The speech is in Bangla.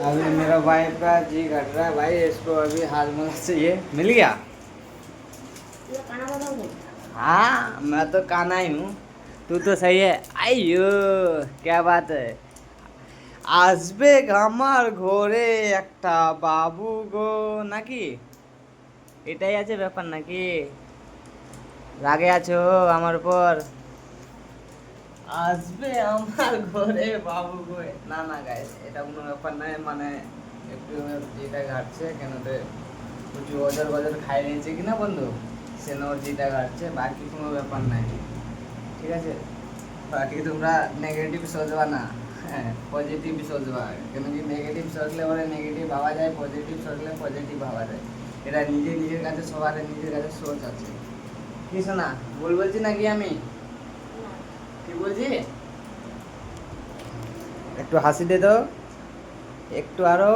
अभी मेरा वाइफ का जी घट रहा है भाई, इसको अभी हाजमा चाहिए। मिल गया? ये खाना बनाओगे? हाँ मैं तो काना ही हूँ। तू तो सही है। आइयो क्या बात है। আসবে আমার ঘরে একটা বাবু গো, নাকি এটাই আছে ব্যাপার নাকি? রাগে আছো আমার উপর? আসবে আমার ঘরে বাবু গো, না না গাইস এটা কোনো ব্যাপার নয়, মানে একটু যেটা ঘাটছে কেন তো কিছু অজর গজর খাই নিয়েছে কিনা বন্ধু, সেন ওর যেটা ঘাটছে, বাকি কোনো ব্যাপার নাই। ঠিক আছে, বাকি তোমরা নেগেটিভ সোচবা না, হ্যাঁ পজিটিভ সোচবা, কেন কি নেগেটিভ সোচলে পরে নেগেটিভ ভাবা যায়, পজিটিভ সোচলে পজিটিভ ভাবা যায়। এটা নিজে নিজের কাছে, সবার নিজের কাছে সোচ আছে। কি শোনা ভুল বলছি নাকি আমি? না। কি বলছি? একটু হাসি দে তো, একটু আরো।